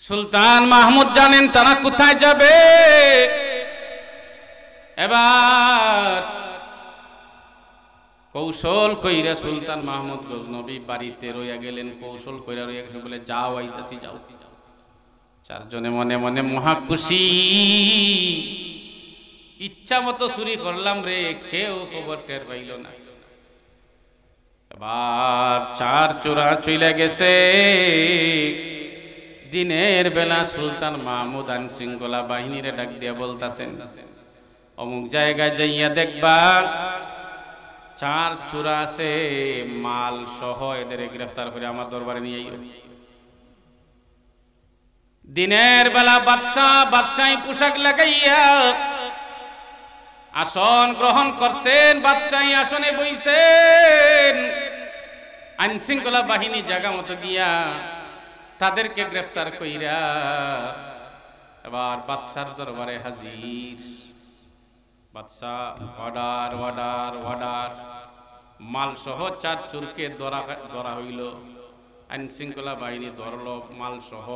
সুলতান মাহমুদ জানেন তারা কোথায় যাবে। এবার কৌশল কইরা সুলতান মাহমুদ গজনবী বাড়িতে রইয়া গেলেন। কৌশল কইরা রইয়া গেছে বলে যাও আইতাছি যাও। চারজনে মনে মনে মহা খুশি, ইচ্ছা মতো চুরি করলাম রে, কেউ খবর টের পাইল না। এবার চার চোরা চলে গেছে। দিনের বেলা সুলতান মাহমুদ আইন শৃঙ্খলা বাহিনীরে ডাক দিয়া বলতাছেন, অমুক জায়গায় যাইয়া দেখবা চার চোরা আছে, মাল সহ এদের গ্রেফতার করে আমার দরবারে নিয়ে আইও। দিনের বেলা বাদশাহী পোশাক লাগাইয়া আসন গ্রহণ করছেন, বাদশাহী আসনে বইছেন। আইন শৃঙ্খলা বাহিনী জায়গা মতো গিয়া তাদেরকে গ্রেফতার কইরা এবার বাদশার দরবারে হাজির। বাদশাহ অর্ডার অর্ডার অর্ডার, মাল সহ চার চোরকে ধরা হইল। আইন শৃঙ্খলা বাহিনী ধরলো মাল সহ।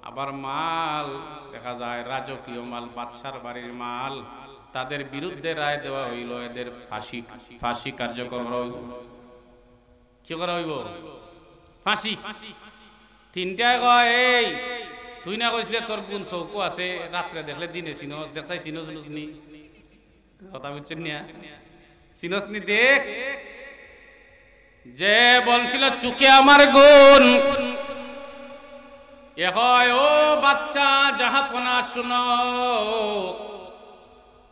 আবার মাল দেখা যায় রাজকীয় মাল, বাদশার বাড়ির মাল। তাদের বিরুদ্ধে রায় দেওয়া হইল, এদের ফাঁসি কার্যকর হইব। কি করা হইব? ফাঁসি। তিনটায় কয়, এই তুই না কইসলে তোর কোন চৌকো আছে, রাত্রে দেখলে দিনে চিনস, দেখছাই চিনস নি কথা বুঝছেন না? চিনস নি দেখ, যে বলছিল চুকে আমার গুণ, এ হয় ও বাদশা জাহাপনা শুনো,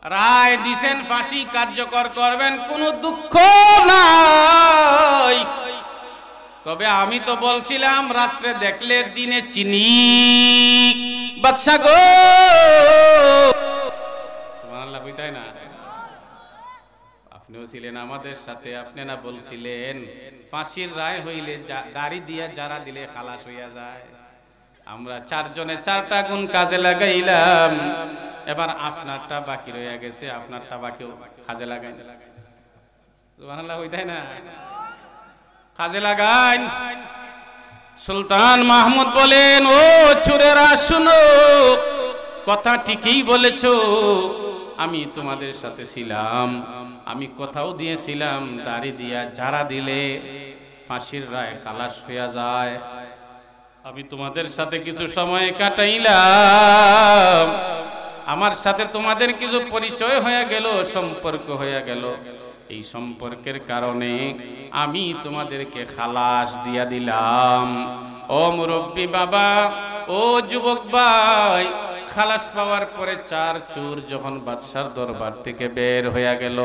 রায় দিছেন ফাঁসি কার্যকর করবেন, কোনো দুঃখ নাই। তবে আমি তো বলছিলাম রাত্রে দেখলে দিনে চিনি। বাদশা গো সুবহানাল্লাহ কইতাই না? আপনিও ছিলেন আমাদের সাথে, আপনি না বলছিলেন ফাঁসির রায় হইলে দাড়ি দিয়া যারা দিলে খালাস হইয়া যায়। আমরা চারজনে চারটা গুণ কাজে লাগাইলাম, এবার আপনারটা বাকি রইয়া গেছে, আপনারটা বাকিও কাজে লাগাই। সুবহানাল্লাহ কইতাই না? কাজে লাগাই। সুলতান মাহমুদ বলেন, ও চোরেরা শুনো, কথা ঠিকই বলেছো, আমি তোমাদের সাথে ছিলাম, আমি কথাও দিয়েছিলাম দাড়ি দিয়া যারা দিলে ফাঁসির রায় খালাস হইয়া যায়। আমি তোমাদের সাথে কিছু সময় কাটাইলাম, আমার সাথে তোমাদের কিছু পরিচয় হয়ে গেল, সম্পর্ক হয়ে গেল। এই সম্পর্কের কারণে আমি তোমাদেরকে খালাস দিয়া দিলাম। ও মুরব্বী বাবা, ও যুবক ভাই, খালাস পাওয়ার পরে চার চোর যখন বাদশার দরবার থেকে বের হইয়া গেল,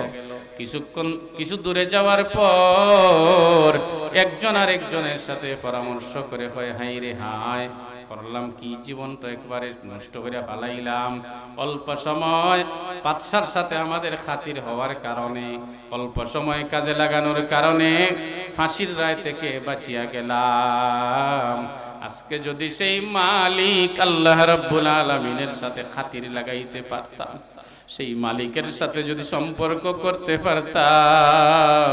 কিছু দূরে যাওয়ার পর একজন আর একজনের সাথে পরামর্শ করে হয়, হাই রে হাই করলাম কি, জীবন তো একবারে নষ্ট করে পালাইলাম। অল্প সময় বাদশার সাথে আমাদের খাতির হওয়ার কারণে, অল্প সময় কাজে লাগানোর কারণে ফাঁসির রায় থেকে বাঁচিয়া গেলাম। আজকে যদি সেই মালিক আল্লাহ রাব্বুল আলামিনের সাথে খাতির লাগাইতে পারতাম, সেই মালিকের সাথে যদি সম্পর্ক করতে পারতাম,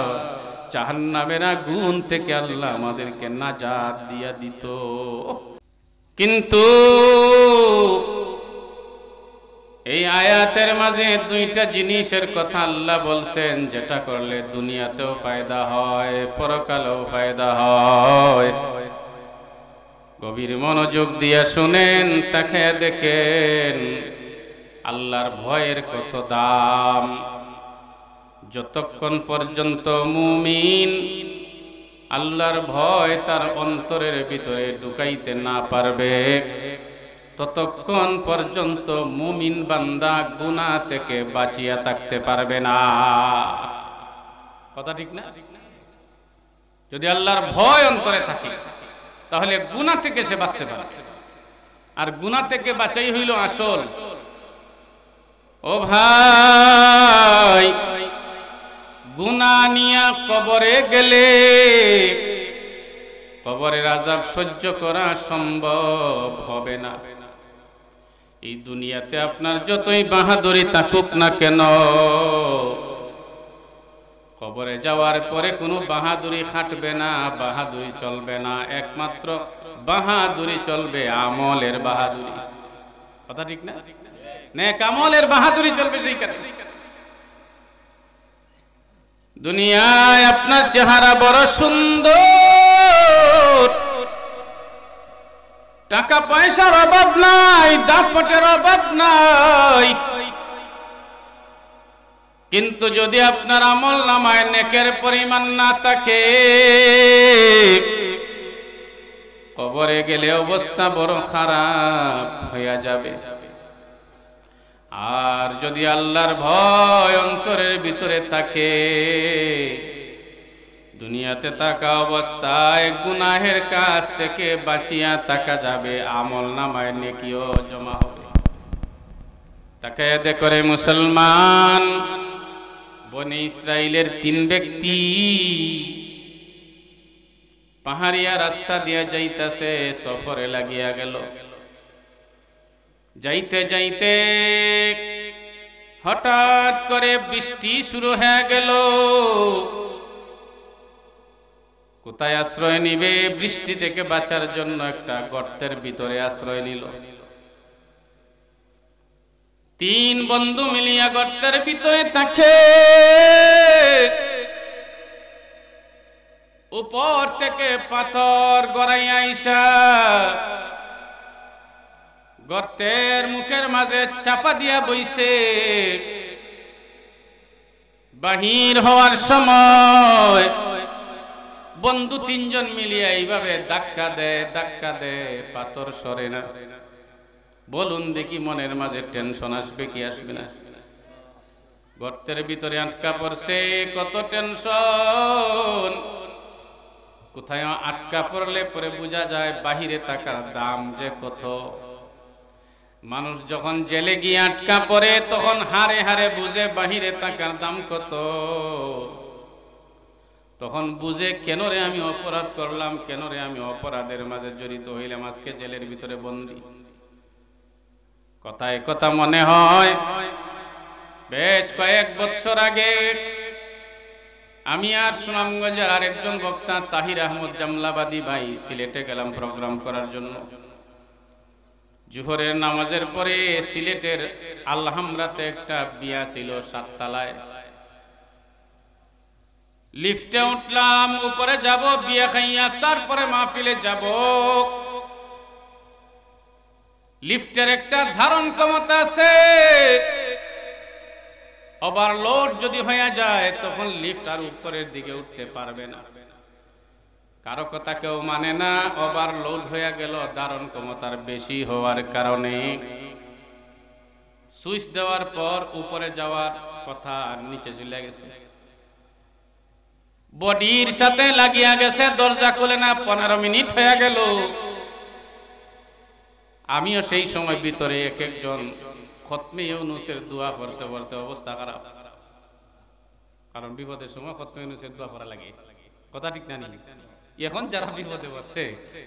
জাহান্নামের আগুন থেকে আল্লাহ আমাদেরকে নাজাত দিয়া দিত। কিন্তু এই আয়াতের মাঝে দুইটা জিনিসের কথা আল্লাহ বলছেন, যেটা করলে দুনিয়াতেও ফায়দা হয়, পরকালেও ফায়দা হয়। গভীর মনোযোগ দিয়া শুনেন, তাকে দেখেন আল্লাহর ভয়ের কত দাম। যতক্ষণ পর্যন্ত মুমিন আল্লাহর ভয় তার অন্তরের ভিতরে ঢুকাইতে না পারবে, ততক্ষণ পর্যন্ত মুমিন বান্দা গুনাহ থেকে বাঁচিয়া থাকতে পারবে না। কথা ঠিক না? যদি আল্লাহর ভয় অন্তরে থাকে তাহলে গুনাহ থেকে সে বাঁচতে পারে, আর গুনাহ থেকে বাঁচাই হইল আসল। ও ভাই, গুনাহ নিয়া কবরে গেলে কবরের আযাব সহ্য করা সম্ভব হবে না। এই দুনিয়াতে আপনার যতই বাহাদুরি থাকুক না কেন, কবরে যাওয়ার পরে কোনো বাহাদুরি খাটবে না, বাহাদুরি চলবে না। একমাত্র বাহাদুরি চলবে, আমলের বাহাদুরি। কথা ঠিক না? নেক আমলের বাহাদুরি চলবে সেইখানে। দুনিয়ায় আপনার চেহারা বড় সুন্দর, টাকা পয়সার অভাব নাই, দাপটের অভাব নাই, কিন্তু যদি আপনার আমল নামায় নেকের পরিমাণ না থাকে, কবরে গেলে অবস্থা বড় খারাপ হয়ে যাবে। আর যদি আল্লাহর ভয় অন্তরের ভিতরে থাকে, দুনিয়াতে থাকা অবস্থায় গুনাহের কাজ থেকে বাঁচিয়া থাকা যাবে, আমল নামায় নেকিও জমা হবে। তাকায়াতে করে মুসলমান, বনি ইসরাইলের 3 ব্যক্তি পাহাড়িয়া রাস্তা দিয়ে যাইতেছে, সফরে লাগিয়া গেল। যাইতে যাইতে হঠাৎ করে বৃষ্টি শুরু হয়ে গেল। কোথায় আশ্রয় নিবে? বৃষ্টি থেকে বাঁচার জন্য একটা গর্তের ভিতরে আশ্রয় নিল। 3 বন্ধু মিলিয়া গর্তের ভিতরে থাকে। উপর থেকে পাথর গড়াইয়া আইসা গর্তের মুখের মাঝে চাপা দিয়া বইছে। বাহির হওয়ার সময় বন্ধু 3 জন মিলিয়া এইভাবে ধাক্কা দেয়, পাথর সরে না। বলুন দেখি মনের মাঝে টেনশন আসবে কি আসবে না? গর্তের ভিতরে আটকা পড়ছে, কত টেনশন। কোথায় আটকা পড়লে পরে বোঝা যায় বাহিরে থাকার দাম যে কত। মানুষ যখন জেলে গিয়ে আটকা পড়ে তখন হারে হারে বুঝে বাহিরে থাকার দাম কত। তখন বুঝে কেন রে আমি অপরাধ করলাম, কেন রে আমি অপরাধের মাঝে জড়িত হইলাম, আজকে জেলের ভিতরে বন্দী। কথায় কথা মনে হয় বেশ কয়েক বছর আগে আমি আর সুনামগঞ্জের আরেকজন বক্তা তাহির আহমদ জামলাবাদী ভাই সিলেটে গেলাম প্রোগ্রাম করার জন্য। জোহরের নামাজের পরে সিলেটের আলহামরাতে একটা বিয়া ছিল 7 তলায়। লিফটে উঠলাম, উপরে যাব বিয়া খাইয়া তারপরে মাহফিলে যাব। লিফটের একটা ধারণ ক্ষমতা আছে, ওভারলোড যদি হয়ে যায় তখন লিফট আর উপরের দিকে উঠতে পারবে না। কারো কথা কেউ মানে না, ওভারলোড হয়ে গেল ধারণ ক্ষমতার বেশি হওয়ার কারণে। সুইচ দেওয়ার পর উপরে যাওয়ার কথা আর নিচে চলে গেছে, বডির সাথে লাগিয়া গেছে, দরজা খুলে না। 15 মিনিট হয়ে গেল। আমিও সেই সময় ভিতরে এক একজন খতমে ইউনূসের দোয়া পড়তে পড়তে অবস্থা খারাপ। কারণ বিপদের সময় খতমে ইউনূসের দোয়া পড়া লাগে। কথা ঠিক না? এখন যারা বিপদে পড়ছে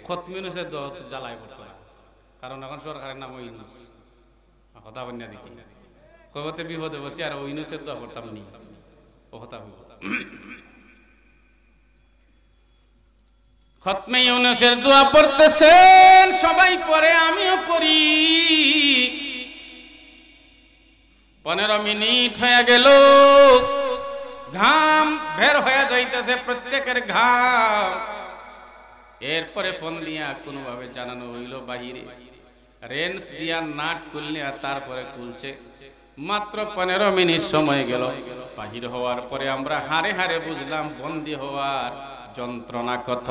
খতমে ইউনূসের দোয়া তো জ্বালায় পড়তো না, কারণ এখন সরকারের নাম ইউনূস। কথা বন্যা দেখি কবতে বিপদে পড়ছি আর ইউনূসের দোয়া পড়তাম নি, ও কথা হইব। খতমে ইউনূসের দোয়া পড়তেছেন সবাই পড়ে, আমিও পড়ি। 15 মিনিট হয়ে গেল, ঘাম বের হয়ে যাইতেছে, প্রত্যেকের ঘাম। এরপরে ফোন দিয়া কোনোভাবে জানানো হইল বাহিরে, রেঞ্জ দিয়া নাট খুললে আর তারপরে খুলছে। মাত্র 15 মিনিট সময় গেল। বাহির হওয়ার পরে আমরা হারে হারে বুঝলাম বন্দী হওয়ার যন্ত্রণা কত।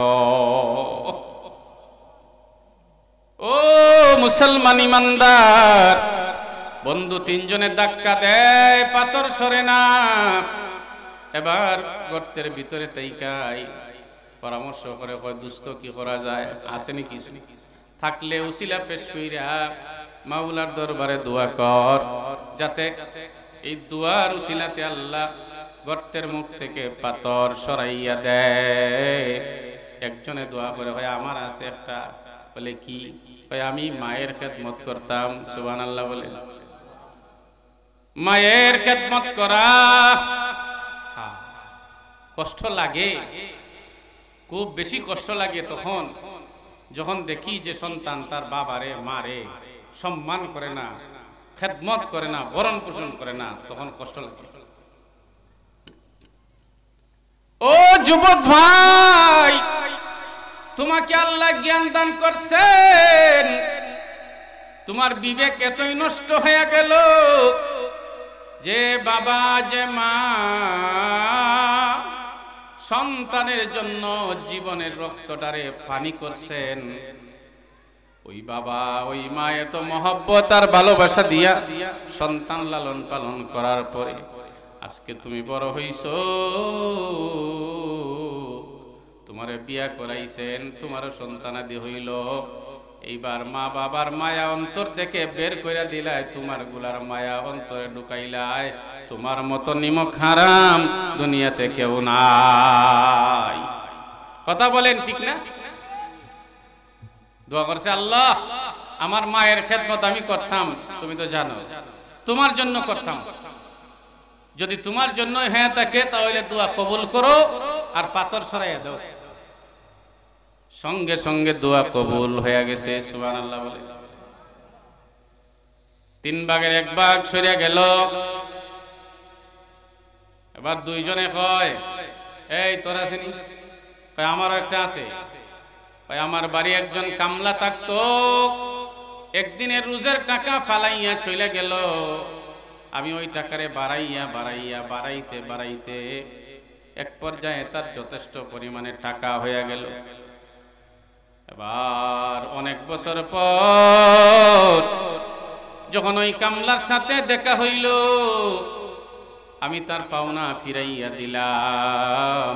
ও মুসলমান ইমানদার, বন্ধু 3 জনে ধাক্কা দেয়, পাথর সরে না। এবার গর্তের ভিতরে তাইকাই পরামর্শ করে, কয় দুস্থ কি করা যায়, আসেনি কিছু? থাকলে উসিলা পেশ কইরা মাওলার দরবারে দোয়া কর, যাতে এই দোয়ার উসিলাতে আল্লাহ গর্তের মুখ থেকে পাথর সরাইয়া দেয়। একজনে দোয়া করে, হয় আমার আছে একটা। বলে কি? হয় আমি মায়ের খেদমত করতাম। সুবহানাল্লাহ বলে। মায়ের খেদমত করা কষ্ট লাগে, খুব বেশি কষ্ট লাগে তখন। যখন দেখি যে সন্তান তার বাবারে মারে সম্মান করে না, খেদমত করে না, ভরণ পোষণ করে না, তখন কষ্ট লাগে। ও যুবক ভাই, তোমাকে আল্লাহ জ্ঞান দান করছেন, তোমার বিবেক এতই নষ্ট হয়ে গেল যে বাবা যে মা সন্তানের জন্য জীবনের রক্তটারে পানি করছেন, ওই বাবা ওই মা এত মহব্বত আর ভালোবাসা দিয়া সন্তান লালন পালন করার পরে আজকে তুমি বড় হইছো, তোমারে বিয়া করাইছেন, তোমারও সন্তানাদি হইল, এইবার মা বাবার মায়া অন্তর থেকে বের করে দিলাই, তোমার গুলার মায়া অন্তরে ঢুকাইলাই। তোমার মতো নিমক হারাম দুনিয়াতে কেউ নাই। কথা বলেন ঠিক না? দোয়া করছে আল্লাহ, আমার মায়ের খেদমত আমি করতাম, তুমি তো জানো, তোমার জন্য করতাম। যদি তোমার জন্য হ্যাঁ থাকে তাহলে দোয়া কবুল করো আর পাথর সরাইয়া দাও। সঙ্গে সঙ্গে দোয়া কবুল হয়ে গেছে। সুবহানাল্লাহ বলে 3 ভাগের 1 ভাগ সরিয়া গেল। এবার দুইজনে কয়, এই তোর আছে নি? কয় আমারও একটা আছে। কয় আমার বাড়ি একজন কামলা থাকতো, একদিনের রোজের টাকা ফালাইয়া চলে গেল, আমি ওই টাকারে বাড়াইতে এক পর্যায়ে তার যথেষ্ট পরিমাণে টাকা হয়ে গেল। এবার অনেক বছর পর যখন ওই কামলার সাথে দেখা হইল, আমি তার পাওনা ফিরাইয়া দিলাম।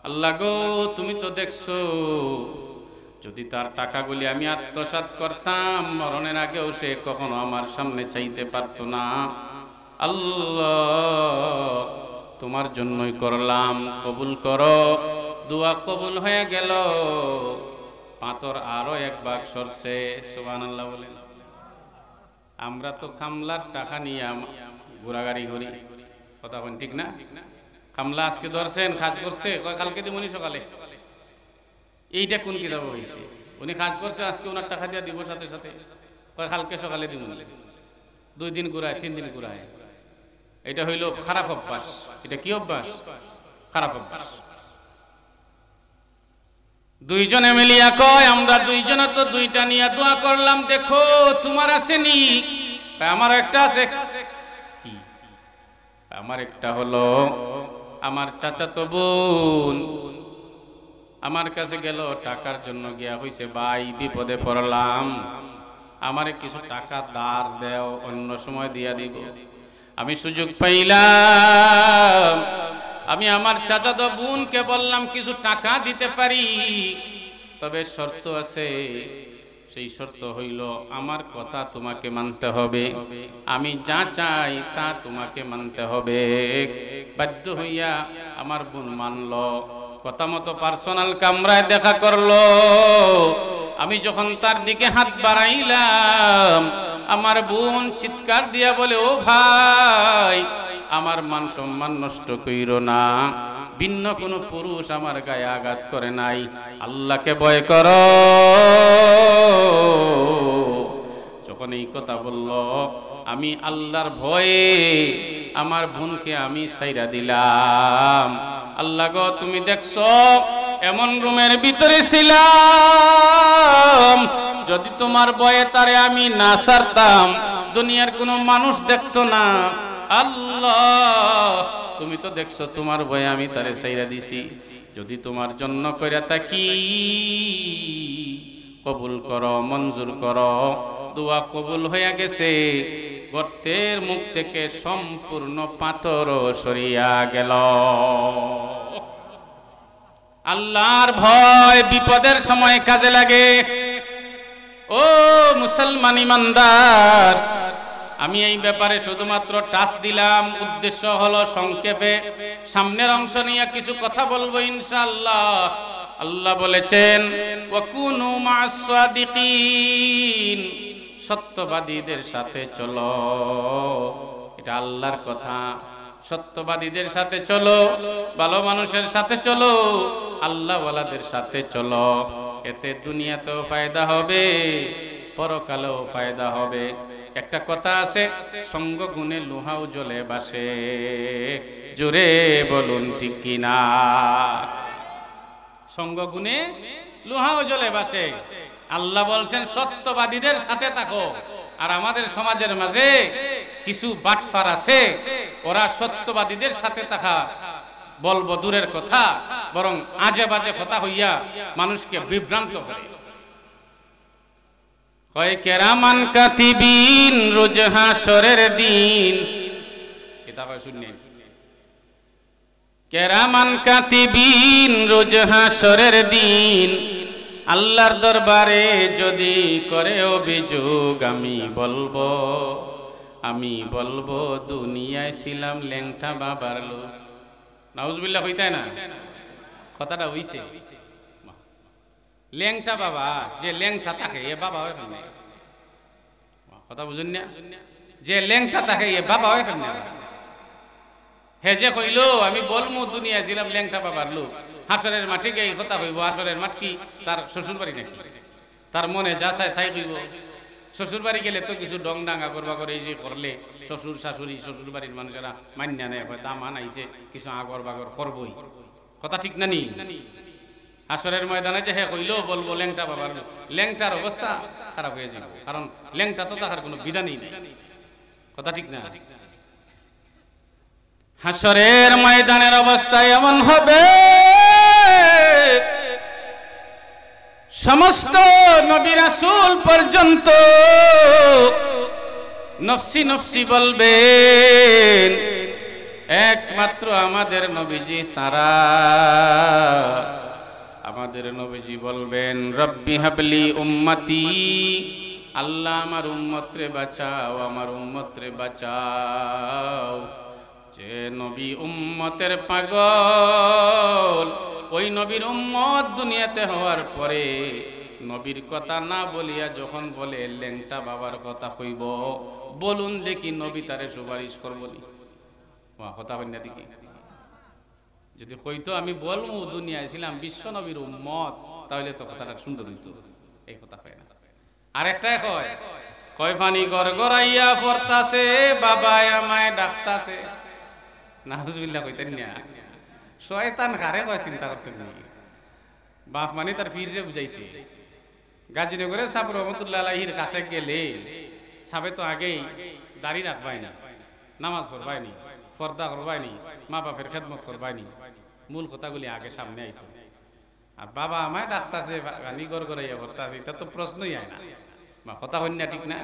আল্লাহ গো, তুমি তো দেখছো, যদি তার টাকাগুলি আমি আত্মসাৎ করতাম, মরণের আগেও সে কখনো আমার সামনে চাইতে পারতো না। আল্লাহ, তোমার জন্যই করলাম, কবুল করো। দোয়া কবুল হয়ে গেল। পাথর আরো 1 ভাগ সরছে। সুবহানাল্লাহ বলেন। আমরা তো কামলার টাকা নিয়ে ঘোরাগাড়ি করি, কথা বলেন ঠিক না? কামলা আজকে ধরছেন, কাজ করছে, কালকে দিবনি সকালে, এইটা কোন কিতাব হয়েছে? উনি কাজ করছে, আজকে ওনার টাকা দিয়ে দিব সাথে সাথে, কালকে সকালে দিব। 2 দিন ঘুরায়, 3 দিন ঘুরায়। এটা হইল খারাপ অভ্যাস। এটা কি অভ্যাস? খারাপ অভ্যাস। দুইজনে মিলিয়া কয়, আমরা দুইজনে তো 2টা নিয়ে দোয়া করলাম, দেখো তোমার আসেনি? আমার একটা আছে। কি? আমার একটা হলো আমার চাচাতো বোন আমার কাছে গেল, টাকার জন্য গিয়া হইছে, ভাই বিপদে পড়লাম, আমারে কিছু টাকা ধার দেও, অন্য সময় দিয়া দিব। আমি সুযোগ পাইলাম, আমি আমার চাচাতো বোনকে বললাম কিছু টাকা দিতে পারি, তবে শর্ত আছে। সেই শর্ত হইল আমার কথা তোমাকে মানতে হবে, আমি যা চাই তা তোমাকে মানতে হবে। বাধ্য হইয়া আমার বোন মানল, কথা মতো পার্সোনাল কামরায় দেখা করলো। আমি যখন তার দিকে হাত বাড়াইলাম, আমার বোন চিৎকার দিয়া বলে, ও ভাই, আমার মান সম্মান নষ্ট কইরো না, ভিন্ন কোনো পুরুষ আমার গায়ে আঘাত করে নাই, আল্লাহকে ভয় করো। যখন এই কথা বলল, আমি আল্লাহর ভয়ে আমার বোনকে আমি ছাইরা দিলাম। আল্লাহ গো, তুমি দেখছো এমন রুমের ভিতরে ছিলাম, যদি তোমার ভয়ে তারে আমি না ছাড়তাম, দুনিয়ার কোনো মানুষ দেখতো না। আল্লাহ, তুমি তো দেখছো তোমার ভয়ে আমি তারে ছাইরা দিছি, যদি তোমার জন্য কইরা থাকি, কবুল করো, মঞ্জুর করো। দোয়া কবুল হয়ে গেছে। গর্তের মুখ থেকে সম্পূর্ণ পাথর সরিয়া গেল। আল্লাহর ভয় বিপদের সময় কাজে লাগে। ও মুসলমান ইমানদার, আমি এই ব্যাপারে শুধুমাত্র টাচ দিলাম, উদ্দেশ্য হলো সংক্ষেপে সামনের অংশ নিয়ে কিছু কথা বলবো ইনশাআল্লাহ। আল্লাহ বলেছেন, ওয়াকুনু মা'আস সাদিকিন, সত্যবাদীদের সাথে চলো। এটা আল্লাহর কথা। সত্যবাদীদের সাথে চলো, ভালো মানুষের সাথে চলো, আল্লাহওয়ালাদের সাথে চলো। এতে দুনিয়াতেও ফায়দা হবে, পরকালেও ফায়দা হবে। একটা কথা আছে, সঙ্গ গুণে লোহাও জ্বলে বাসে। জোরে বলুন ঠিক কিনা? সঙ্গ গুণে লোহাও জ্বলে বাসে। আল্লাহ বলছেন সত্যবাদীদের সাথে থাকো। আর আমাদের সমাজের মাঝে কিছু বাটফার আছে, ওরা সত্যবাদীদের সাথে থাকা বলবো দূরের কথা, বরং আজে বাজে কথা হইয়া মানুষকে বিভ্রান্ত করে। কয় কেরামান কাতিবিন রোজ হাসরের দিন, কিতাব শুনেন, কেরামান কাতিবিন রোজ হাসরের দিন আল্লাহর দরবারে যদি করে অভিযোগ, আমি বলবো দুনিয়ায় ছিলাম ল্যাংটা বাবার লোক। নাউজুবিল্লাহ হইতাই না? কথাটা হইছে। ল্যাংটা বাবা, যে ল্যাংটা থাকে এ বাবা হয় কেন? কথা বুঝুন না? যে ল্যাংটা থাকে এ বাবা হয় কেন? হে যে কইল আমি বলবো দুনিয়ায় ছিলাম ল্যাংটা বাবার লোক, হাসরের মাঠে গিয়ে এই কথা কইব। হাসরের মাঠ কি তার শ্বশুর বাড়ি নাকি? তার মনে যা চায় তাই কইব। শ্বশুর বাড়ি গেলে তো কিছু ডং ডাঙ্গা করবা করে, এই যে করলে শ্বশুর শাশুড়ি শ্বশুর বাড়ির মানুষেরা মান্যা নেয়, দামান আইছে কিছু আগর বাগর করবই। কথা ঠিক না নি? হাসরের ময়দানে যে হে কইলো বলবো ল্যাংটা বাবার লোক, ল্যাংটার অবস্থা খারাপ হয়ে যাবে, কারণ ল্যাংটা তো তার কোনো বিধানই নেই। কথা ঠিক না? হাসরের ময়দানের অবস্থা এমন হবে, সমস্ত নবী রাসূল পর্যন্ত নফসি নফসি বলবেন, একমাত্র আমাদের নবীজি সারা। আমাদের নবীজি বলবেন রব্বি হাবলি উম্মতি, আল্লাহ আমার উম্মত রে বাঁচাও, আমার উম্মত রে বাঁচাও। যে নবী উম্মতের পাগল, ওই নবীর উম্মত দুনিয়াতে হওয়ার পরে নবীর কথা না বলিয়া যখন বলে ল্যাংটা বাবার কথা কইব, বলুন দেখি নবী তারে সুপারিশ করবো নি? কথা হই না দেখি? যদি কইতো আমি বলবো দুনিয়ায় ছিলাম বিশ্ব নবীর উম্মত, তাহলে তো কথাটা সুন্দর হইতো। এই কথা হয় না। আরেকটা কয় ফানি গড়গড়াইয়া পড়তাছে, বাবা আমায় ডাকতাছে। নাউজুবিল্লাহ কইতেন না? শয়তান কারে কয় চিন্তা করছেন নি? বাপ মানে তার পীররে বুঝাইছে। গাজীনগরের সাহেব রহমতুল্লাহ আলাইহির কাছে গেলে সাবে তো আগেই দাড়ি রাখবাইনি, নামাজ পড়বাইনি, পর্দা করবাইনি, মা বাপের খেদমত করবাইনি, মূল কথাগুলি আগে সামনে আইতো। আর বাবা আমায় ডাকতাছে, গানি গড়গড়াইয়া পড়তাছে, এটা তো প্রশ্নই আয় না। মা কথা হই না? ঠিক না?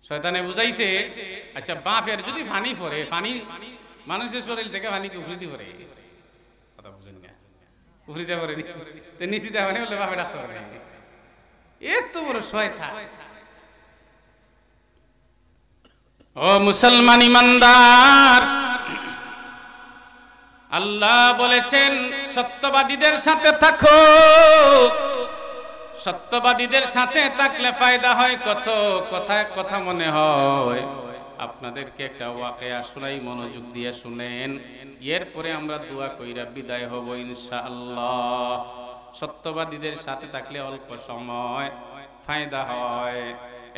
শয়তানে বুঝাইছে। আচ্ছা বাপের যদি পানি পড়ে, পানি মানুষের শরীর থেকে পানি কি উফরিতে পড়ে? কথা বুঝেন না? উফরিতে পড়ে নি? নিশ্চিত পানি বললে বাপে ডাকতে পারে? এত বড় শয়তান। ও মুসলমান ইমানদার, আল্লাহ বলেছেন সত্যবাদীদের সাথে থাকো। সত্যবাদীদের সাথে থাকলে ফায়দা হয় কত। কথা মনে হয় আপনাদেরকে একটা ওয়াকিয়া শোনাই, মনোযোগ দিয়ে শুনেন। এরপরে আমরা দোয়া কইরা বিদায় হব ইনশাআল্লাহ। সত্যবাদীদের সাথে থাকলে অল্প সময় ফায়দা হয়।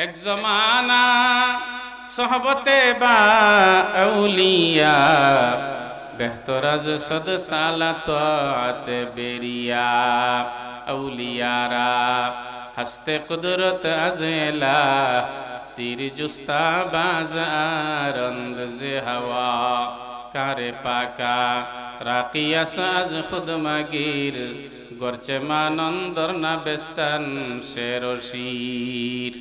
এক জমানা সোহবতে বা আউলিয়া, বেহতরাজ সদ সালাত বেরিয়া। আউলিয়ারা হস্তে কুদরত আজলা, তীর জুস্তা বাজার আন্দাজে হাওয়া। কারে পাকা রাকিয়া সাজ খুদ মাগির, গরচে মানন্দর না বেস্তান শেরশির।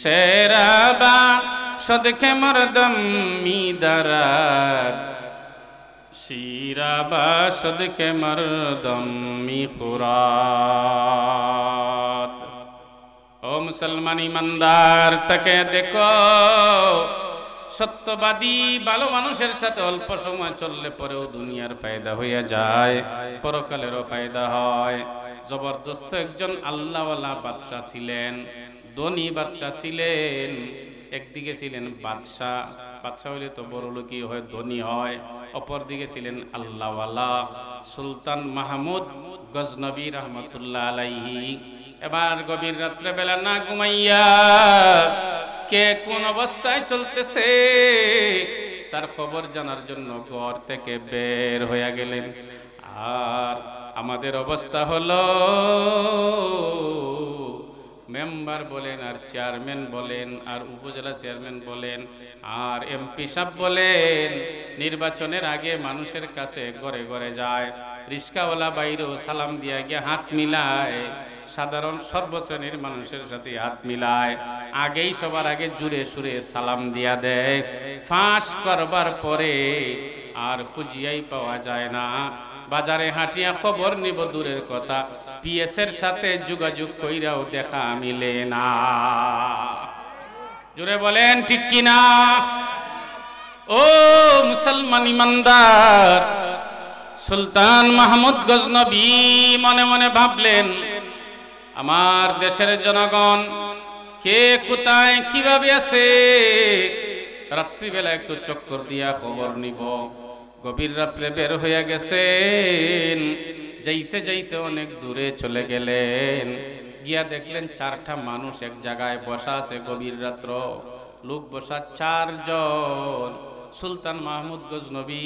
শেরাবা সদখে মরদম মিদারাত, শিরাবা সদখে মরদম মি খুরাত। ও মুসলমান ইমানদার, তাকে দেখো। সত্যবাদী ভালো মানুষের সাথে অল্প সময় চললে পরেও দুনিয়ার ফায়দা হইয়া যায়, পরকালেরও ফায়দা হয়। জবরদস্ত একজন আল্লাহওয়ালা বাদশা ছিলেন, ধনী বাদশা ছিলেন। একদিকে ছিলেন বাদশা, বাদশা হইলে তো বড় লোকই হয়, ধনী হয়। অপর দিকে ছিলেন আল্লাহওয়ালা সুলতান মাহমুদ গজনবী রহমতুল্লাহ আলাইহি এবার গভীর রাত্রে বেলা না ঘুমাইয়া কে কোন অবস্থায় চলতেছে তার খবর জানার জন্য ঘর থেকে বের হয়ে গেলেন। আর আমাদের অবস্থা হলো মেম্বার বলেন আর চেয়ারম্যান বলেন আর উপজেলা চেয়ারম্যান বলেন আর এমপি সাহেব বলেন, নির্বাচনের আগে মানুষের কাছে ঘরে ঘরে যায়, রিস্কাওয়ালা বাইরেও সালাম দিয়া গিয়ে হাত মিলায়, সাধারণ সর্বশ্রেণীর মানুষের সাথে হাত মিলায়, আগেই সবার আগে জুড়ে সুরে সালাম দিয়া দেয়। ফাঁস করবার পরে আর খুঁজিয়াই পাওয়া যায় না। বাজারে হাঁটিয়া খবর নিব দূরের কথা, পিএস এর সাথে যোগাযোগ কইরাও দেখা মিলে না। জোরে বলেন ঠিক কিনা? ও মুসলমান ইমানদার, সুলতান মাহমুদ গজনবী মনে মনে ভাবলেন, আমার দেশের জনগণ কে কোথায় কিভাবে আছে, রাত্রিবেলা একটু চক্কর দিয়া খবর নিব। গভীর রাত্রে বের হয়ে গেছেন, যাইতে যাইতে অনেক দূরে চলে গেলেন, গিয়া দেখলেন চারটা মানুষ এক জায়গায় বসা আছে। গভীর রাত্র, লোক বসা চারজন। সুলতান মাহমুদ গজনবী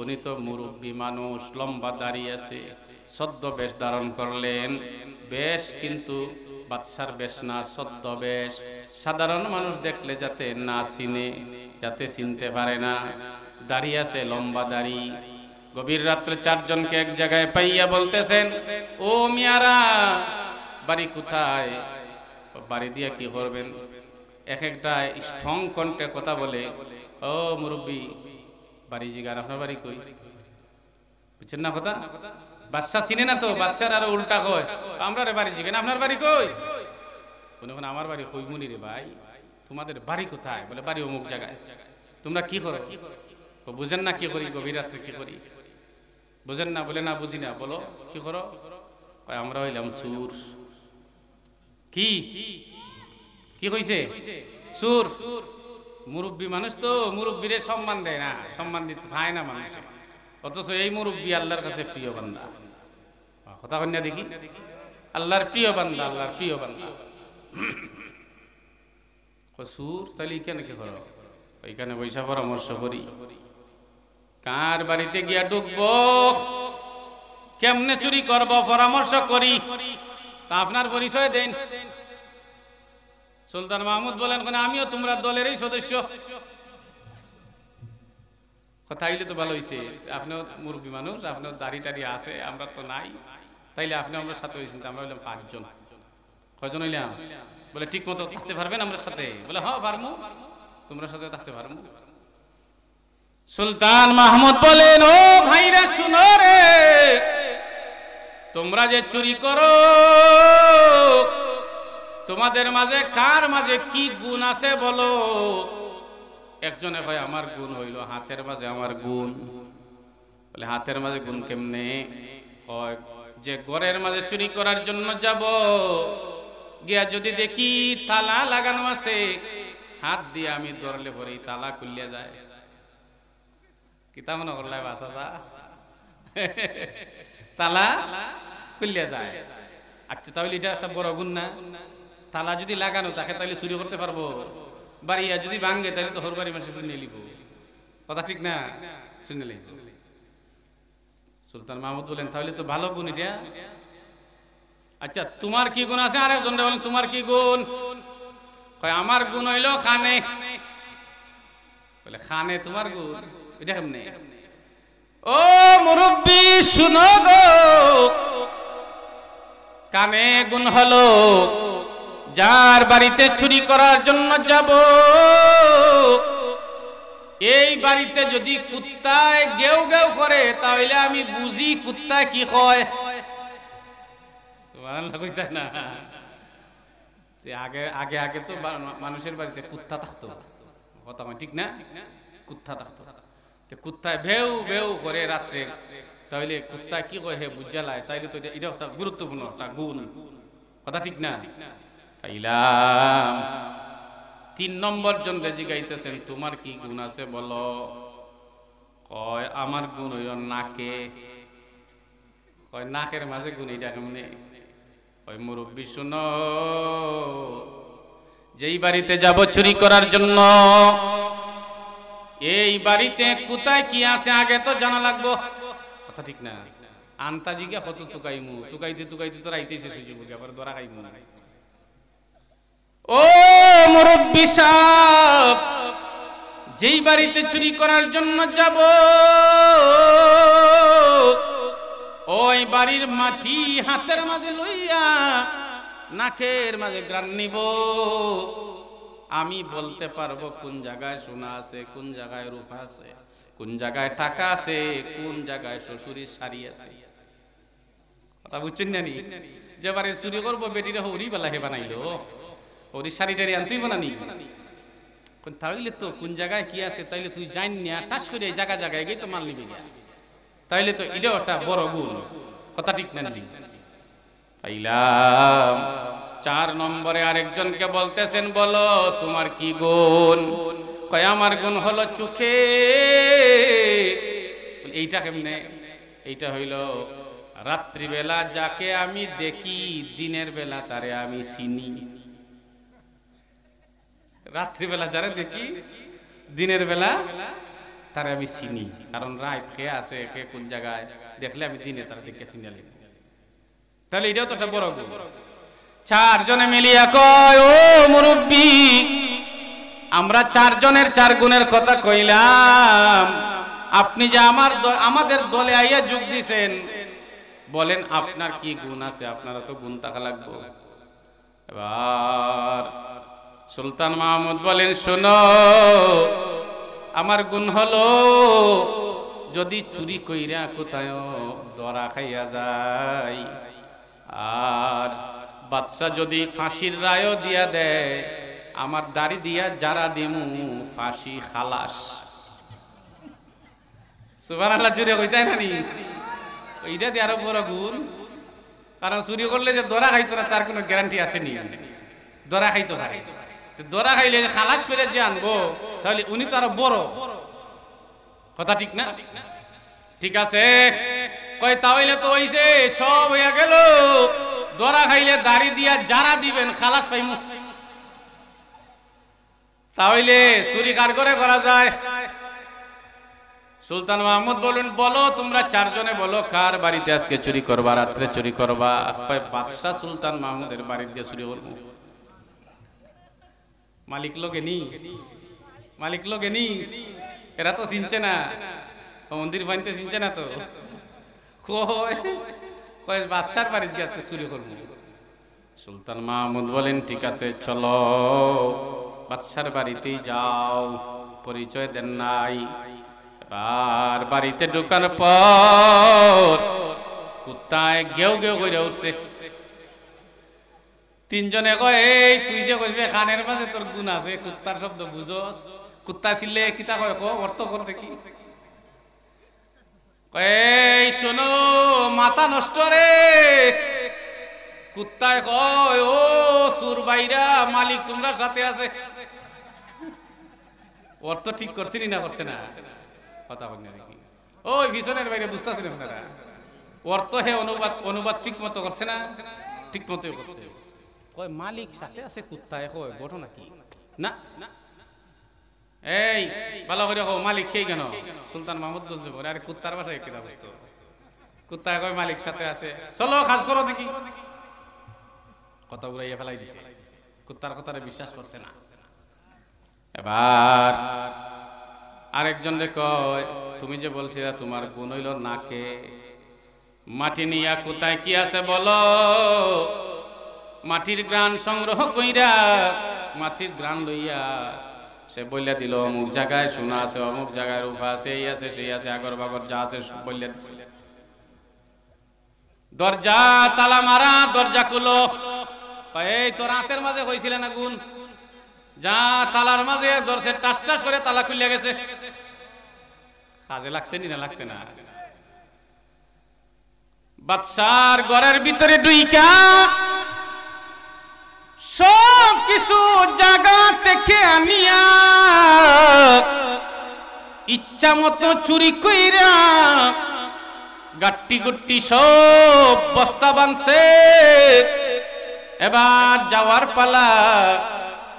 উনি তো মুরব্বী মানুষ, লম্বা দাঁড়িয়ে আছে, সদ্য বেশ ধারণ করলেন। বেশ কিন্তু বাদশার বেশ না, সদ্য বেশ। সাধারণ মানুষ দেখলে যাতে না চিনে, যাতে চিনতে পারে না, দাঁড়িয়ে আছে লম্বা দাড়ি। গভীর রাত্রে চারজনকে এক জায়গায় পাইয়া বলতেছেন, ও মিয়ারা বাড়ি কোথায়? বাড়ি দিয়া কি করবেন? এক একটা স্ট্রং কণ্ঠে কথা বলে, ও মুরব্বী বাড়ি জিগার, আপনার বাড়ি কই? বুঝছেন না কথা? বাদশাহ চিনে না তো, বাদশার আরো উল্টা কয়, আমরা রে বাড়ি জিগান, আপনার বাড়ি কই? কোন আমার বাড়ি কইমুনি রে ভাই। তোমাদের বাড়ি কোথায়? বলে বাড়ি অমুক জায়গায়। তোমরা কি করো? বুঝেন না কি করি? গভীর রাত্রে কি করি বুঝেন না? বলে না বুঝি না। বলো কি করো? আমরা হইলাম চুর। কি কি কইছে? চুর। মুরব্বী মানুষ তো, মুরব্বীরে সম্মান দেয় না, সম্মান দিতে চায় না মানুষ, অথচ এই মুরব্বী আল্লাহর কাছে প্রিয় বান্দা। কথা কন্যা দেখি, আল্লাহর প্রিয় বান্দা, আল্লাহর প্রিয় বান্দা। চুর তাহলে এখানে কি করো? ওইখানে বৈশা পরামর্শ করি, কার বাড়িতে গিয়া ঢুকবো, কেমনে চুরি করব, পরামর্শ করি। তা আপনার পরিচয় দেন। সুলতান মাহমুদ বলেন, আমিও তোমরা দলেরই সদস্য। কথা হইলে তো ভালো হয়েছে, আপনিও মুরব্বী মানুষ, আপনার দাড়ি টাড়ি আছে, আমরা তো নাই, তাইলে আপনি আমার সাথে হয়েছেন। আমরা হইলাম 5 জন। কয়জন হইলাম? বলে ঠিক মতো থাকতে পারবেন আমরা সাথে? বলে হ্যাঁ পারবো, তোমরা সাথে থাকতে পারবো। সুলতান মাহমুদ বলেন, ও ভাইরা শুনো রে, তোমরা যে চুরি করো, তোমাদের মাঝে কার মাঝে কি গুণ আছে বলো? একজনে কয় আমার গুণ হইল হাতের মাঝে আমার গুণ। বলে হাতের মাঝে গুণ কেমনে? হয় যে ঘরের মাঝে চুরি করার জন্য যাব, গিয়া যদি দেখি তালা লাগানো আছে, হাত দিয়ে আমি ধরলে পরে তালা খুলিয়া যায়। কিতা মনে করলাই বাসা তালা খুলিয়া যায়। আচ্ছা তাহলে এটা একটা বড় গুণ না? তালা যদি লাগানো থাকে তাহলে চুরি করতে পারবো, বাড়িয়া যদি ভাঙ্গে তাহলে তো হর বাড়ি মানুষ শুনে নিব। কথা ঠিক না? শুনে নিব। সুলতান মাহমুদ বলেন, তাহলে তো ভালো গুণ এটা। আচ্ছা তোমার কি গুণ আছে? আরেকজন বলেন, তোমার কি গুণ? কয় আমার গুণ হইল খানে। বলে খানে তোমার গুণ? এটা কেমনে? ও মুরব্বী শুনো গো, কানে গুণ হলো যার বাড়িতে চুরি করার জন্য যাব, এই বাড়িতে যদি কুত্তায় গেউ গেউ করে তাহলে আমি বুঝি কুত্তায় কি কয়। না আগে আগে আগে তো মানুষের বাড়িতে কুত্তা থাকতো, কথা ঠিক না? কুত্তা থাকতো, কুত্তায় ভেউ ভেউ করে রাত্রে, তাহলে কুত্তায় কি কয় হে বুঝালায়, তাইলে তো এটা একটা গুরুত্বপূর্ণ একটা গুণ। কথা ঠিক না? তাইলাম 3 নম্বর জন জিগাইতেছেন, তোমার কি গুণ আছে বলো? কয় আমার গুণ হইল নাকে। কয় নাকের মাঝে গুণ, এটা কেমনে? ওই মুরব্বী শুনো, যেই বাড়িতে যাব চুরি করার জন্য, এই বাড়িতে কোথায় কি আছে আগে তো জানা লাগবো, কথা ঠিক না? আন্তাজিকে কত তুকাইমু, তুকাইতে তুকাইতে তো রাইতে শেষ হয়ে যাবো, আবার ধরা খাইমু না। ও মুরব্বী সাহেব, যেই বাড়িতে চুরি করার জন্য যাব, ওই বাড়ির মাটি হাতের মাঝে লইয়া নাকের মাঝে গ্রান নিব। আমি বলতে পারবো কোন জায়গায় সোনা আছে, কোন জায়গায় রূপা আছে, কোন জায়গায় টাকা আছে, কোন জায়গায় শ্বশুরের শাড়ি আছে। কথা বুঝছেন না? নি যে বাড়ি চুরি করবো বেটিরা হরি বেলা হে বানাইলো, হরি শাড়ি টাড়ি আনতেই বানানি। তাইলে তো কোন জায়গায় কি আছে তাইলে তুই জান না, টাস করে জায়গা জায়গায় গিয়ে তো মাল নিবি না, তাইলে তো এটাও একটা বড় গুণ। কথা ঠিক না? পাইলাম 4 নম্বরে আরেকজনকে বলতেছেন, বলো তোমার কি গুণ? কয় আমার গুণ হলো চোখে। এইটা কেমনে? এইটা হইল রাত্রিবেলা যাকে আমি দেখি, দিনের বেলা তারে আমি চিনি। রাত্রিবেলা যারা দেখি, দিনের বেলা তারে আমি চিনি, কারণ রাত খেয়ে আছে, খেয়ে কোন জায়গায় দেখলে আমি দিনে তারা দেখে চিনালি। তাহলে এটাও তো একটা বড় গুণ। 4 জনে মিলিয়া কয়, ও মুরব্বী, আমরা 4 জনের 4 গুণের কথা কইলাম, আপনি যে আমাদের দলে আইয়া যোগ দিছেন, বলেন আপনার কি গুণ আছে? আপনারা তো গুণ থাকা লাগবে। এবার সুলতান মাহমুদ বলেন, শোনো, আমার গুণ হলো যদি চুরি কইরা কোথায় ধরা খাইয়া যায়, আর বাদশা যদি ফাঁসির রায়ও দিয়া দেয়, আমার দাড়ি দিয়া যারা দিমু ফাঁসি খালাস। সুবহানাল্লাহ, চুরি কইতাই না নি? এইটা দিয়ে আরো বড় গুণ, কারণ চুরি করলে যে ধরা খাইতো না তার কোনো গ্যারান্টি আছে নি? ধরা খাইতো না, ধরা খাইলে খালাস করে যে আনবো, তাহলে উনি তো আরো বড়। কথা ঠিক না? ঠিক আছে, কয় তাহলে তো হইছে, সব হইয়া গেল, ধরা খাইলে দাড়ি দিয়া যারা দিবেন খালাস পাইমু, তাহলে চুরি কার করে করা যায়? সুলতান মাহমুদ বলেন, বলো তোমরা 4 জনে বলো কার বাড়িতে আজকে চুরি করবা, রাত্রে চুরি করবা? কয় বাদশাহ সুলতান মাহমুদের বাড়িতে দিয়ে চুরি করবো। মালিক লোকে নি, মালিক লোকে নি, এরা তো চিনছে না, মন্দির বানিতে চিনছে না তো। কয় বাদশার বাড়িতে গিয়ে আজকে চুরি করবো। সুলতান মাহমুদ বলেন, ঠিক আছে চলো, বাদশার বাড়িতেই যাও। পরিচয় দেন নাই। এবার বাড়িতে ঢোকার পর কুত্তায় গেউ গেউ করে উঠছে। 3 জনে কয়, এই তুই যে কইছিস কানের মাঝে তোর গুণ আছে, কুত্তার শব্দ বুঝোস? কুত্তা ছিলে কিতা কয়, অর্থ কর দেখি। এই শোনো, মাথা নষ্ট রে। কুত্তায় কয়, ও সুর বাইরা, মালিক তোমরা সাথে আছে। অর্থ ঠিক করছি না করছে না? কথা বল না, ওই ভীষণের বাইরে বুঝতেছি না, অর্থ হে অনুবাদ ঠিক মতো করছে না? ঠিক মতো করছে। কয় মালিক সাথে আছে, কুত্তায় কয় ঘটনা কি? না এই ভালো করে কও, মালিক খেয়ে কেন? সুলতান মাহমুদ বুঝতে পারে, আরে কুত্তার বাসায় কি অবস্থা? কুত্তায় কয় মালিক সাথে আছে, চলো কাজ করো দেখি। কথা উড়াইয়া ফেলাই দিছে, কুত্তার কথাটা বিশ্বাস করছে না। এবার আরেকজন রে কয়, তুমি যে বলছিলে তোমার গুণ হইল নাকে, মাটি নিয়া কোথায় কি আছে বলো? মাটির গ্রান সংগ্রহ কইরা, মাটির গ্রান লইয়া সে বইলা দিল, অমুক জায়গায় সোনা আছে, অমুক জায়গায় রূপা আছে, এই আছে সেই আছে, আগর বাগর যা আছে সব বইলা দিছিল। দরজা তালা মারা, দরজা খুলো। এই তোর হাতের মাঝে কইছিল না গুণ, যা তালার মাঝে দরজা টাস টাস করে তালা খুলিয়া গেছে। কাজে লাগছে নি? না লাগছে না? বাদশার ঘরের ভিতরে ঢুইকা সব কিছু জায়গা থেকে আনিয়া ইচ্ছা মতো চুরি কইরা গাট্টি গুট্টি সব বস্তা বাঁধছে, এবার যাওয়ার পালা।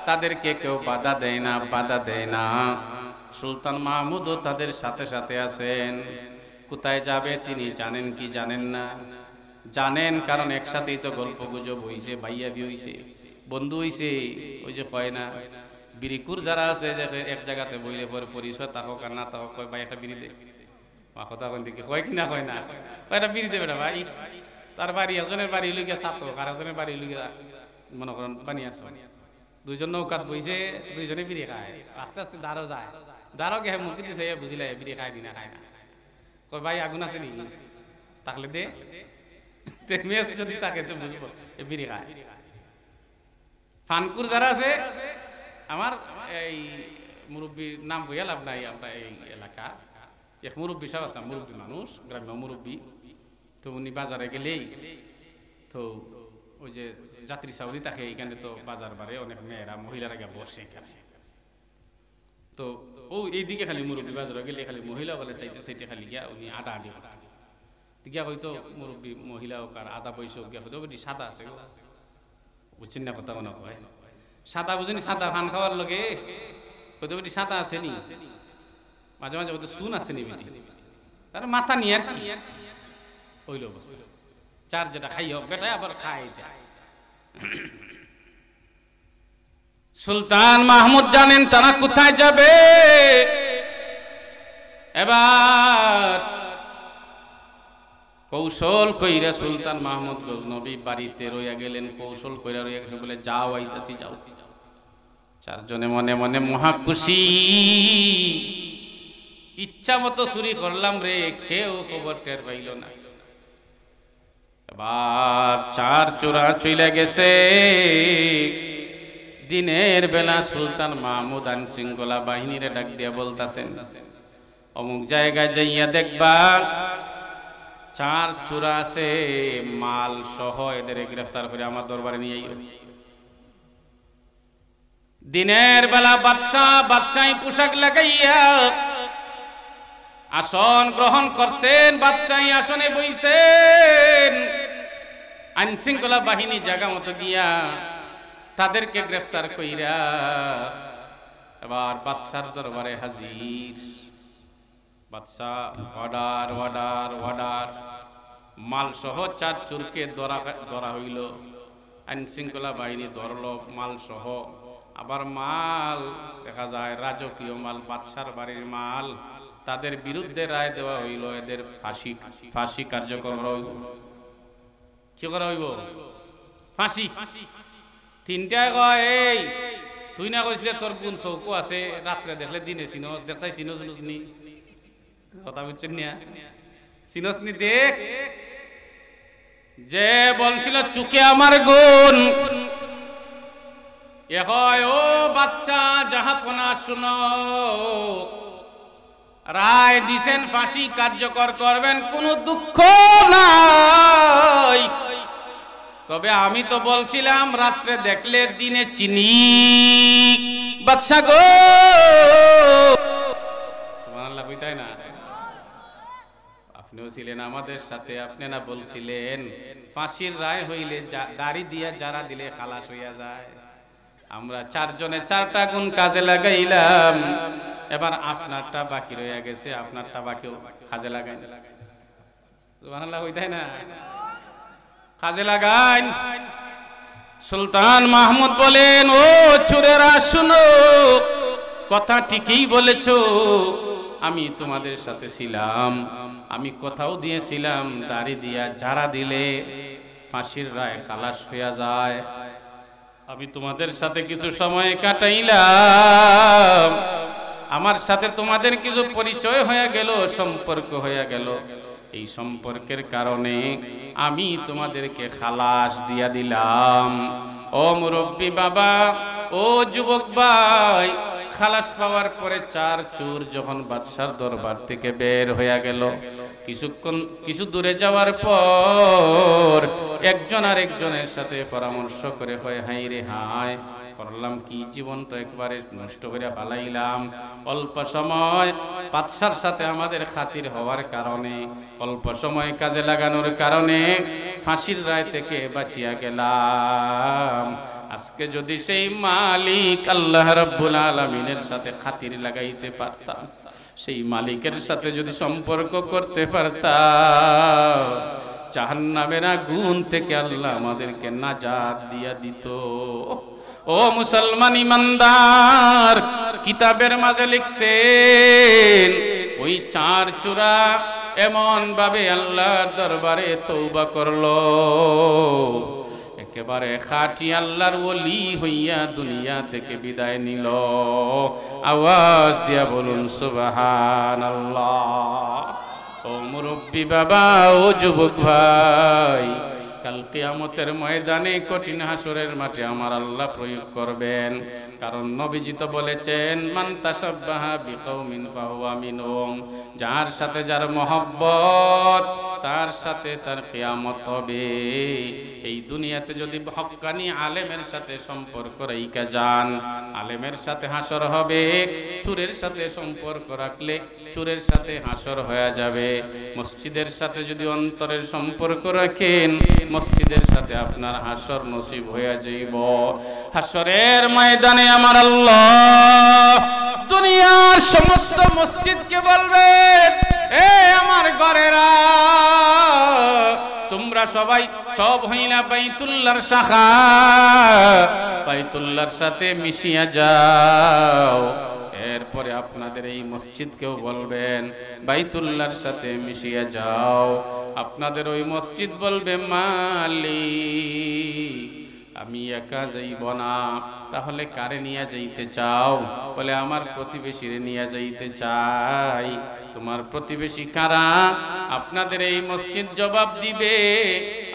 তাদেরকে কেউ বাধা দেয় না, বাধা দেয় না। সুলতান মাহমুদও তাদের সাথে সাথে আছেন। কোথায় যাবে তিনি জানেন কি জানেন না? জানেন, কারণ একসাথেই তো গল্প গুজব হইছে, ভাইয়া বি হইছে, বন্ধু হইছে। ওই যে কয় না, বিরিকুর যারা আছে যে এক জায়গাতে বইলে পরে পরিচয় তাহক আর না তাহক, কয় ভাই একটা বিড়ি দে, কথা কই দেখি কয় কিনা কয় না, কয় একটা বিড়ি দেবে না ভাই। তার বাড়ি একজনের বাড়ি লুকিয়া ছাত্র, আর একজনের বাড়ি লুকিয়া মনে করেন বানিয়ে আসো। দুইজন নৌকাত বইছে, দুইজনে বিড়ি খায়। আস্তে আস্তে দাঁড়ো যায়, দাঁড়ো গে মুখে দিছে, বুঝিলে বিড়ি খায় দিনা খায় না। কয় ভাই আগুন আছে নি? তাহলে দে, মেস যদি তাকে তো বুঝবো বিড়ি খায়। ফানকুর যারা আছে, আমার এই মুরব্বীর নাম বইয়া লাভ নাই, আমরা এই এলাকা এক মুরব্বী সব আসলাম, মুরব্বী মানুষ, গ্রাম্য মুরব্বী। তো উনি বাজারে গেলেই তো ওই যে যাত্রী সাউরি থাকে, এখানে তো বাজার বারে অনেক মেয়েরা মহিলারা গিয়ে বসে এখানে। তো ও এইদিকে খালি মুরব্বী বাজারে গেলে খালি মহিলা বলে চাইতে চাইতে খালি গিয়া উনি আটা আটি কথা গিয়া হয়তো মুরব্বী মহিলা হোক আর আদা পয়সা হোক গিয়া হয়তো সাদা আছে, বুঝছেন না কথা মনে হয় সাদা, বুঝেনি সাদা ফান খাওয়ার লগে হয়তো বেটি সাদা আছে নি, মাঝে মাঝে হয়তো সুন আছে নি বেটি, তার মাথা নিয়ে আর কি হইল অবস্থা। চার যেটা খাই হোক বেটায় আবার খাই দেয়। সুলতান মাহমুদ জানেন তারা কোথায় যাবে। এবার কৌশল কইরা সুলতান মাহমুদ গজনবী বাড়িতে রইয়া গেলেন, কৌশল কইরা রইয়া গেছে, বলে যাও আইতাছি যাও। চারজনে মনে মনে মহা খুশি, ইচ্ছা মতো চুরি করলাম রে, কেউ খবর টের পাইল না। এবার চার চোরা চলে গেছে। দিনের বেলা সুলতান মাহমুদ আইন শৃঙ্খলা বাহিনীরে ডাক দিয়া বলতাছেন, অমুক জায়গায় যাইয়া দেখবা চার চোরা আছে, মাল সহ এদের গ্রেফতার করে আমার দরবারে নিয়ে আইও। দিনের বেলা বাদশাহী পোশাক লাগাইয়া আসন গ্রহণ করছেন, বাদশাহী আসনে বইছেন। আইন শৃঙ্খলা বাহিনী জায়গা মতো গিয়া তাদেরকে গ্রেফতার কইরা এবার বাদশার দরবারে হাজির। বাদশাহ অর্ডার অর্ডার অর্ডার, মাল সহ চার চোরকে ধরা হইল। আইন শৃঙ্খলা বাহিনী ধরল মাল সহ। আবার মাল দেখা যায় রাজকীয় মাল, বাদশার বাড়ির মাল। তাদের বিরুদ্ধে রায় দেওয়া হইল, এদের ফাঁসি কার্যকর হইল। কি করা হইব? ফাঁসি। তিনটায় কয়, এই তুই না কইছিলে তোর কোন চৌকো আছে, রাত্রে দেখলে দিনে চিনস, দেখছাই চিনস নি কথা বুঝছেন না? চিনস নি দেখ, যে বলছিল চুকে আমার গুণ। এ হয় ও বাদশাহ জাহাপনা শুনো, রায় দিছেন ফাঁসি কার্যকর করবেন, কোনো দুঃখ নাই। তবে আমি তো বলছিলাম রাত্রে দেখলে দিনে চিনি। বাদশাহ গো, সুবহানাল্লাহ কইতাই না? আপনিও ছিলেন আমাদের সাথে, আপনি না বলছিলেন ফাঁসির রায় হইলে দাড়ি দিয়া যারা দিলে খালাস হইয়া যায়। আমরা চারজনে চারটা গুণ কাজে লাগাইলাম, এবার আপনারটা বাকি রইয়া গেছে, আপনারটা বাকিও কাজে লাগাই। সুবহানাল্লাহ কইতাই না? কাজে লাগান। সুলতান মাহমুদ বলেন, ও চোরেরা শুনো, কথা ঠিকই বলেছো, আমি তোমাদের সাথে ছিলাম, আমি কথাও দিয়েছিলাম দাড়ি দিয়া যারা দিলে ফাঁসির রায় খালাস হইয়া যায়। আমি তোমাদের সাথে কিছু সময় কাটাইলাম, আমার সাথে তোমাদের কিছু পরিচয় হয়ে গেল, সম্পর্ক হয়ে গেল। এই সম্পর্কের কারণে আমি তোমাদেরকে খালাস দিয়া দিলাম। ও মুরব্বী বাবা, ও যুবক ভাই, খালাস পাওয়ার পরে চার চোর যখন বাদশার দরবার থেকে বের হয়ে গেল, কিছু দূরে যাওয়ার পর একজন আর একজনের সাথে পরামর্শ করে হয়, হাই রে হায়, করলাম কি, জীবন তো একবারে নষ্ট করে ফেলাইলাম। অল্প সময় বাদশার সাথে আমাদের খাতির হওয়ার কারণে, অল্প সময় কাজে লাগানোর কারণে ফাঁসির রায় থেকে বাঁচিয়া গেলাম। আজকে যদি সেই মালিক আল্লাহ রাব্বুল আলামিনের সাথে খাতির লাগাইতে পারতাম, সেই মালিকের সাথে যদি সম্পর্ক করতে পারতাম, জাহান্নামের আগুন থেকে আল্লাহ আমাদেরকে নাজাত দিয়া দিত। ও মুসলমান ইমানদার, কিতাবের মাঝে লিখছেন ওই চার চূড়া এমন ভাবে আল্লাহর দরবারে তওবা করলো, একেবারে খাঁটি আল্লাহর ওলি হইয়া দুনিয়া থেকে বিদায় নিল। আওয়াজ দিয়া বলুন সুবহানাল্লাহ। ও মুরব্বী বাবা, ও যুবক ভাই, কাল কিয়ামতের ময়দানে কঠিন হাসরের মাঠে আমার আল্লাহ প্রয়োগ করবেন। কারণ নবীজি তো বলেছেন, মান তাশাব্বাহা বিকৌমিন ফাহুয়া মিনহুম, যার সাথে যার মহব্বত তার সাথে তার কিয়ামত হবে। এই দুনিয়াতে যদি হক্কানি আলেমের সাথে সম্পর্ক রাইখা যান, আলেমের সাথে হাসর হবে। চোরের সাথে সম্পর্ক রাখলে চোরের সাথে হাসর হয়ে যাবে। মসজিদের সাথে যদি অন্তরের সম্পর্ক রাখেন, মসজিদের সাথে আপনার হাসর নসিব হয়ে যাইব। হাসরের ময়দানে আমার আল্লাহ দুনিয়ার সমস্ত মসজিদকে বলবেন, এ আমার ঘরেরা, তোমরা সবাই সব হইলা বাইতুল্লাহর শাখা, বাইতুল্লাহর সাথে মিশিয়া যাও। এরপরে আপনাদের এই মসজিদকেও বলবেন, বাইতুল্লাহর সাথে মিশিয়া যাও। আপনাদের ওই মসজিদ বলবে, মালিক আমি একা যাইব না, তাহলে কারে নিয়ে যাইতে চাও? বলে আমার প্রতিবেশীরে নিয়ে যাইতে চাই। তোমার প্রতিবেশী কারা? আপনাদের এই মসজিদ জবাব দিবে,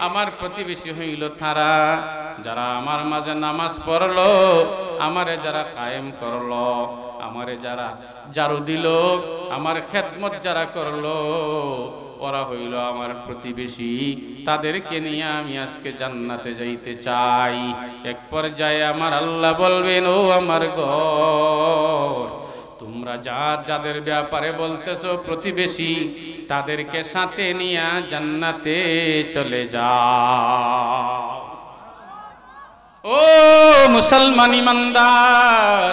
আমার প্রতিবেশী হইল তারা যারা আমার মাঝে নামাজ পড়লো, আমারে যারা কায়েম করলো, আমারে যারা জারু দিল, আমার খেদমত যারা করলো, ওরা হইল আমার প্রতিবেশী। তাদেরকে নিয়ে আমি আজকে জান্নাতে যাইতে চাই। এক পর্যায়ে আমার আল্লাহ বলবেন, ও আমার ঘর, তোমরা যাদের ব্যাপারে বলতেছো প্রতিবেশী, তাদেরকে সাথে নিয়ে জান্নাতে চলে যাও। ও মুসলমান ইমানদার,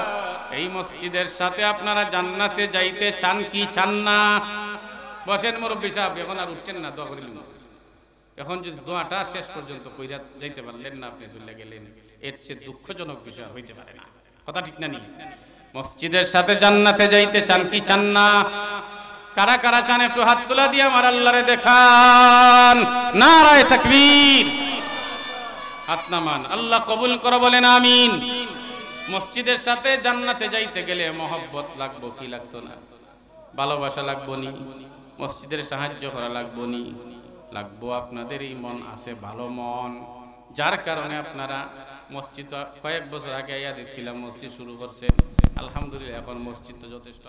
এই মসজিদের সাথে আপনারা জান্নাতে যাইতে চান কি চান না? বসেন মুরব্বী সাহেব, এখন আর উঠছেন না, দোয়া করিল। এখন যদি দোয়াটা শেষ পর্যন্ত কইরা যাইতে পারলেন না, আপনি চলে গেলেন, এর চেয়ে দুঃখজনক বিষয় হইতে পারে না। কথা ঠিক না? নি মসজিদের সাথে জান্নাতে যাইতে চান কি চান না? কারা কারা চান একটু হাত তোলা দিয়ে আমার আল্লাহরে দেখান। নারায়ে তাকবীর, হাত নামান, আল্লাহ কবুল করো, বলেন আমিন। মসজিদের সাথে জান্নাতে যাইতে গেলে মহব্বত লাগবো কি লাগতো না? ভালোবাসা লাগবো নি? মসজিদের সাহায্য করা লাগবো নি? লাগবো। আপনাদের এই মন আছে ভালো মন, যার কারণে আপনারা মসজিদ কয়েক বছর আগে আইয়া দেখছিলাম মসজিদ শুরু করছে, আলহামদুলিল্লাহ এখন মসজিদ তো যথেষ্ট